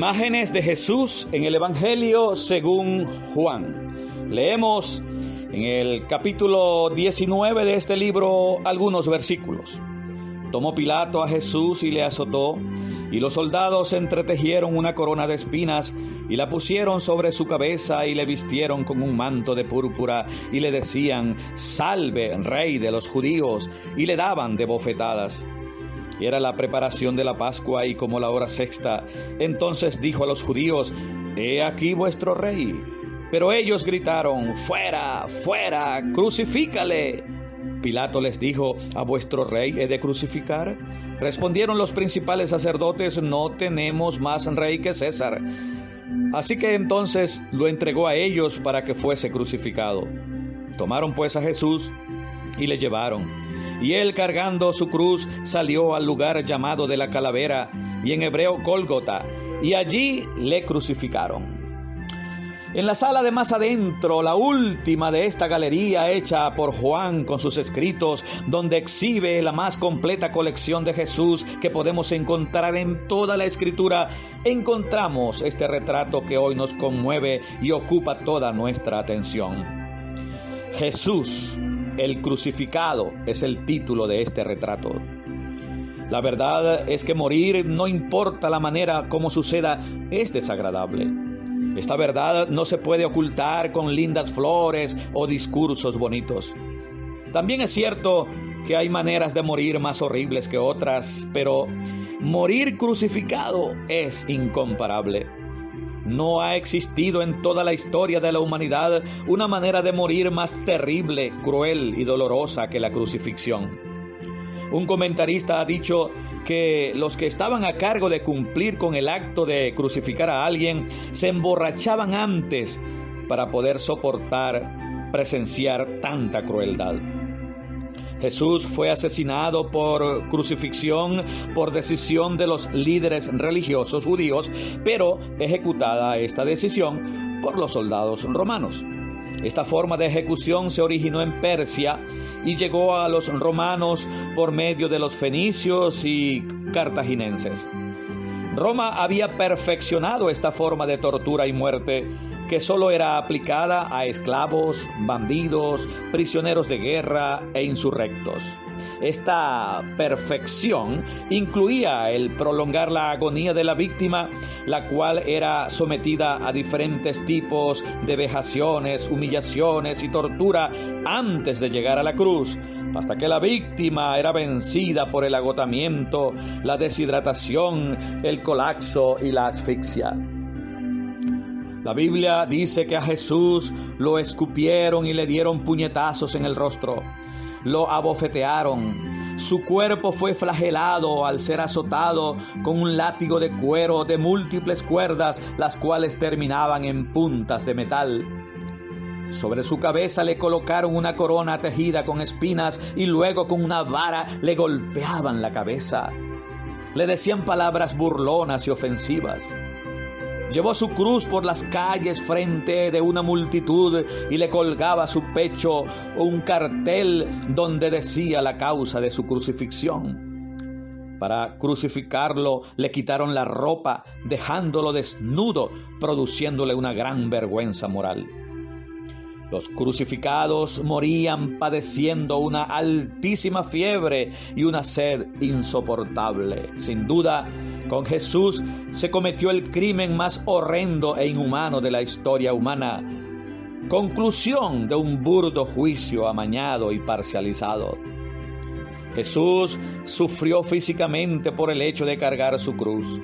Imágenes de Jesús en el Evangelio según Juan. Leemos en el capítulo 19 de este libro algunos versículos. Tomó Pilato a Jesús y le azotó, y los soldados entretejieron una corona de espinas y la pusieron sobre su cabeza y le vistieron con un manto de púrpura y le decían: «Salve, Rey de los judíos», y le daban de bofetadas. Era la preparación de la Pascua y como la hora sexta. Entonces dijo a los judíos: «He aquí vuestro rey». Pero ellos gritaron: «¡Fuera, fuera, crucifícale!». Pilato les dijo: «¿A vuestro rey he de crucificar?». Respondieron los principales sacerdotes: «No tenemos más rey que César». Así que entonces lo entregó a ellos para que fuese crucificado. Tomaron pues a Jesús y le llevaron. Y él, cargando su cruz, salió al lugar llamado de la Calavera, y en hebreo Gólgota, y allí le crucificaron. En la sala de más adentro, la última de esta galería hecha por Juan con sus escritos, donde exhibe la más completa colección de Jesús que podemos encontrar en toda la Escritura, encontramos este retrato que hoy nos conmueve y ocupa toda nuestra atención. Jesús, el crucificado, es el título de este retrato. La verdad es que morir, no importa la manera como suceda, es desagradable. Esta verdad no se puede ocultar con lindas flores o discursos bonitos. También es cierto que hay maneras de morir más horribles que otras, pero morir crucificado es incomparable. No ha existido en toda la historia de la humanidad una manera de morir más terrible, cruel y dolorosa que la crucifixión. Un comentarista ha dicho que los que estaban a cargo de cumplir con el acto de crucificar a alguien se emborrachaban antes para poder presenciar tanta crueldad. Jesús fue asesinado por crucifixión por decisión de los líderes religiosos judíos, pero ejecutada esta decisión por los soldados romanos. Esta forma de ejecución se originó en Persia y llegó a los romanos por medio de los fenicios y cartaginenses. Roma había perfeccionado esta forma de tortura y muerte, que solo era aplicada a esclavos, bandidos, prisioneros de guerra e insurrectos. Esta perfección incluía el prolongar la agonía de la víctima, la cual era sometida a diferentes tipos de vejaciones, humillaciones y tortura antes de llegar a la cruz, hasta que la víctima era vencida por el agotamiento, la deshidratación, el colapso y la asfixia. La Biblia dice que a Jesús lo escupieron y le dieron puñetazos en el rostro. Lo abofetearon. Su cuerpo fue flagelado al ser azotado con un látigo de cuero de múltiples cuerdas, las cuales terminaban en puntas de metal. Sobre su cabeza le colocaron una corona tejida con espinas y luego con una vara le golpeaban la cabeza. Le decían palabras burlonas y ofensivas. Llevó su cruz por las calles frente de una multitud y le colgaba a su pecho un cartel donde decía la causa de su crucifixión. Para crucificarlo le quitaron la ropa, dejándolo desnudo, produciéndole una gran vergüenza moral. Los crucificados morían padeciendo una altísima fiebre y una sed insoportable. Sin duda, con Jesús se cometió el crimen más horrendo e inhumano de la historia humana. Conclusión de un burdo juicio amañado y parcializado. Jesús sufrió físicamente por el hecho de cargar su cruz,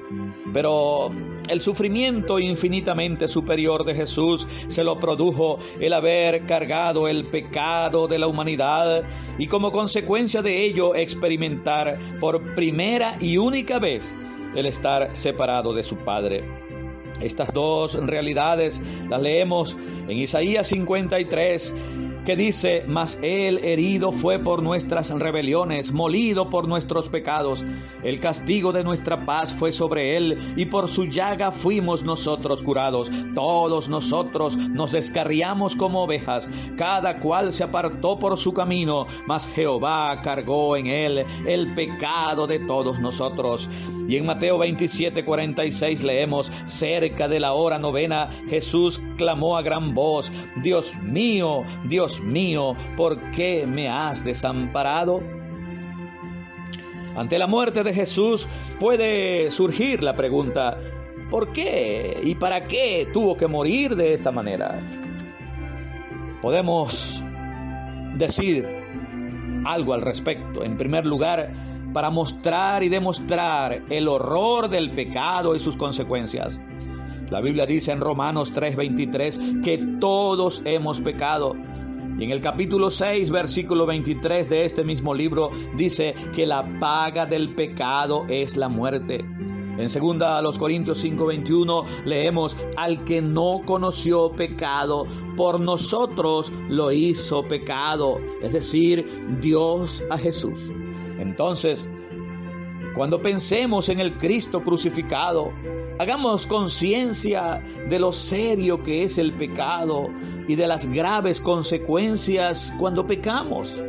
pero el sufrimiento infinitamente superior de Jesús se lo produjo el haber cargado el pecado de la humanidad y como consecuencia de ello experimentar por primera y única vez el estar separado de su Padre. Estas dos realidades las leemos en Isaías 53, que dice: «Mas él herido fue por nuestras rebeliones, molido por nuestros pecados. El castigo de nuestra paz fue sobre él, y por su llaga fuimos nosotros curados. Todos nosotros nos descarriamos como ovejas, cada cual se apartó por su camino, mas Jehová cargó en él el pecado de todos nosotros». Y en Mateo 27:46 leemos: cerca de la hora novena, Jesús clamó a gran voz: Dios mío, ¿por qué me has desamparado? Ante la muerte de Jesús puede surgir la pregunta: ¿por qué y para qué tuvo que morir de esta manera? Podemos decir algo al respecto. En primer lugar, para mostrar y demostrar el horror del pecado y sus consecuencias. La Biblia dice en Romanos 3:23 que todos hemos pecado. Y en el capítulo 6, versículo 23 de este mismo libro dice que la paga del pecado es la muerte. En 2 Corintios 5:21 leemos: al que no conoció pecado, por nosotros lo hizo pecado, es decir, Dios a Jesús. Entonces, cuando pensemos en el Cristo crucificado, hagamos conciencia de lo serio que es el pecado y de las graves consecuencias cuando pecamos.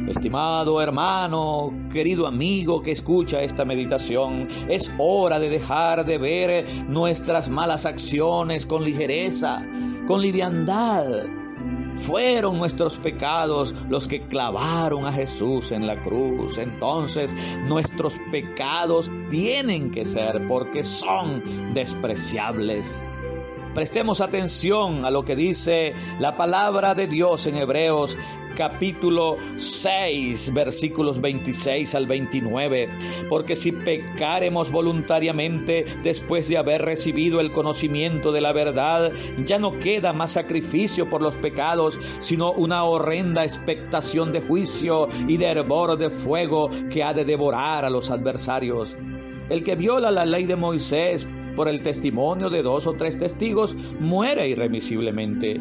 Estimado hermano, querido amigo que escucha esta meditación, es hora de dejar de ver nuestras malas acciones con ligereza, con liviandad. Fueron nuestros pecados los que clavaron a Jesús en la cruz. Entonces, nuestros pecados tienen que ser, porque son despreciables. Prestemos atención a lo que dice la palabra de Dios en Hebreos capítulo 6, versículos 26 al 29. Porque si pecaremos voluntariamente después de haber recibido el conocimiento de la verdad, ya no queda más sacrificio por los pecados, sino una horrenda expectación de juicio y de hervor de fuego que ha de devorar a los adversarios. El que viola la ley de Moisés por el testimonio de 2 o 3 testigos muere irremisiblemente.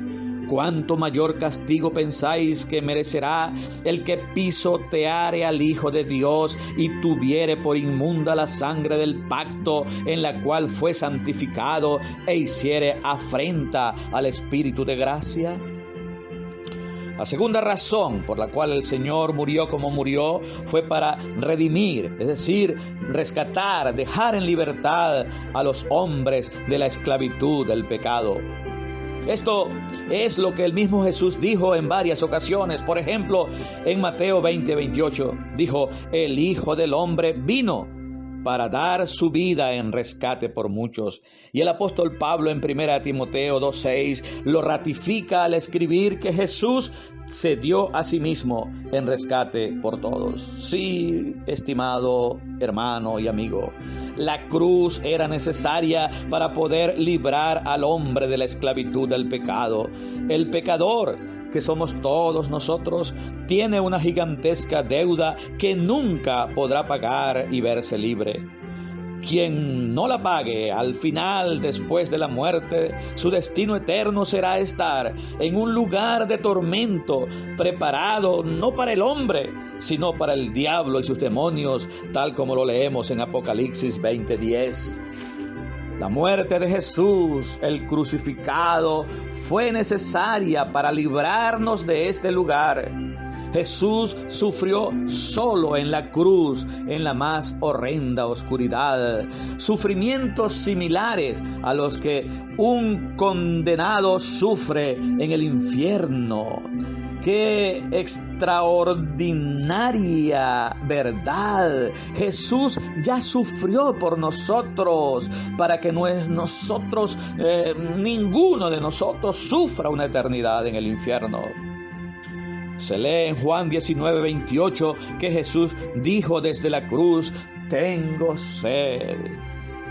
¿Cuánto mayor castigo pensáis que merecerá el que pisoteare al Hijo de Dios y tuviere por inmunda la sangre del pacto en la cual fue santificado e hiciere afrenta al Espíritu de gracia? La segunda razón por la cual el Señor murió como murió fue para redimir, es decir, rescatar, dejar en libertad a los hombres de la esclavitud del pecado. Esto es lo que el mismo Jesús dijo en varias ocasiones. Por ejemplo, en Mateo 20:28 dijo: el Hijo del Hombre vino para dar su vida en rescate por muchos. Y el apóstol Pablo en 1 Timoteo 2:6 lo ratifica al escribir que Jesús se dio a sí mismo en rescate por todos. Sí, estimado hermano y amigo, la cruz era necesaria para poder librar al hombre de la esclavitud del pecado. El pecador, que somos todos nosotros, tiene una gigantesca deuda que nunca podrá pagar y verse libre. Quien no la pague al final, después de la muerte, su destino eterno será estar en un lugar de tormento preparado no para el hombre, sino para el diablo y sus demonios, tal como lo leemos en Apocalipsis 20:10. La muerte de Jesús, el crucificado, fue necesaria para librarnos de este lugar. Jesús sufrió solo en la cruz, en la más horrenda oscuridad, sufrimientos similares a los que un condenado sufre en el infierno. ¡Qué extraordinaria verdad! Jesús ya sufrió por nosotros para que ninguno de nosotros sufra una eternidad en el infierno. Se lee en Juan 19:28 que Jesús dijo desde la cruz: tengo sed.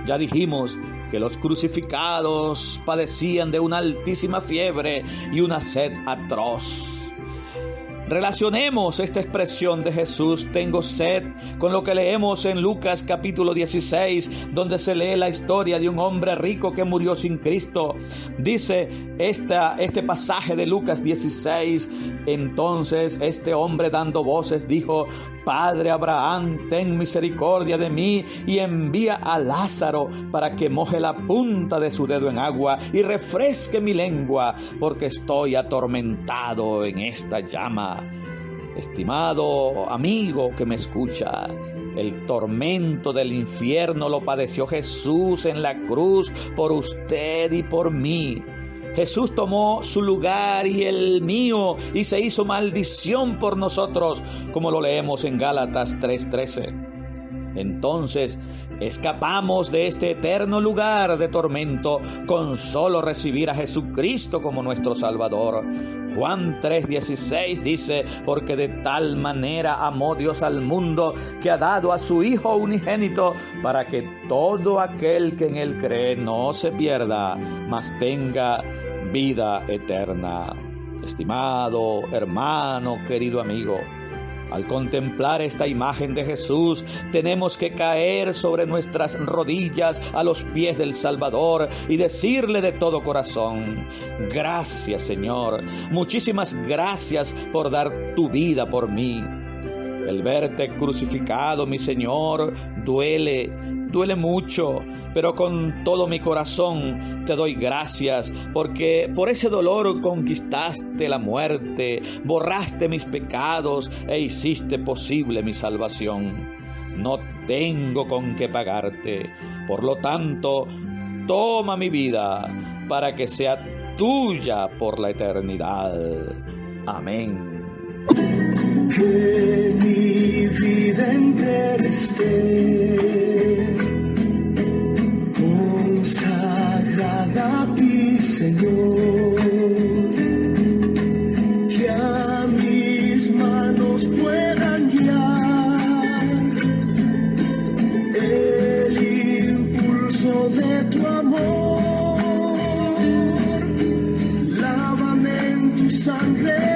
Ya dijimos que los crucificados padecían de una altísima fiebre y una sed atroz. Relacionemos esta expresión de Jesús, tengo sed, con lo que leemos en Lucas capítulo 16, donde se lee la historia de un hombre rico que murió sin Cristo. Dice este pasaje de Lucas 16, entonces este hombre dando voces dijo: Padre Abraham, ten misericordia de mí y envía a Lázaro para que moje la punta de su dedo en agua y refresque mi lengua, porque estoy atormentado en esta llama. Estimado amigo que me escucha, El tormento del infierno lo padeció Jesús en la cruz por usted y por mí. Jesús tomó su lugar y el mío y se hizo maldición por nosotros, como lo leemos en Gálatas 3:13. Entonces, escapamos de este eterno lugar de tormento con solo recibir a Jesucristo como nuestro Salvador. Juan 3:16 dice: porque de tal manera amó Dios al mundo que ha dado a su Hijo unigénito, para que todo aquel que en Él cree no se pierda, mas tenga vida eterna. Estimado hermano, querido amigo, al contemplar esta imagen de Jesús, tenemos que caer sobre nuestras rodillas a los pies del Salvador y decirle de todo corazón: gracias, Señor, muchísimas gracias por dar tu vida por mí. El verte crucificado, mi Señor, duele mucho, pero con todo mi corazón te doy gracias, porque por ese dolor conquistaste la muerte, borraste mis pecados e hiciste posible mi salvación. No tengo con qué pagarte, por lo tanto, toma mi vida para que sea tuya por la eternidad. Amén. Que mi vida entera esté consagrada a ti, Señor, que a mis manos puedan guiar el impulso de tu amor. Lávame en tu sangre,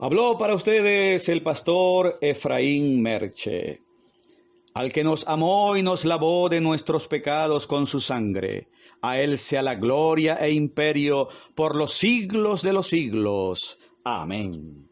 Habló para ustedes el pastor Efraín Merche. Al que nos amó y nos lavó de nuestros pecados con su sangre, a Él sea la gloria e imperio por los siglos de los siglos. Amén.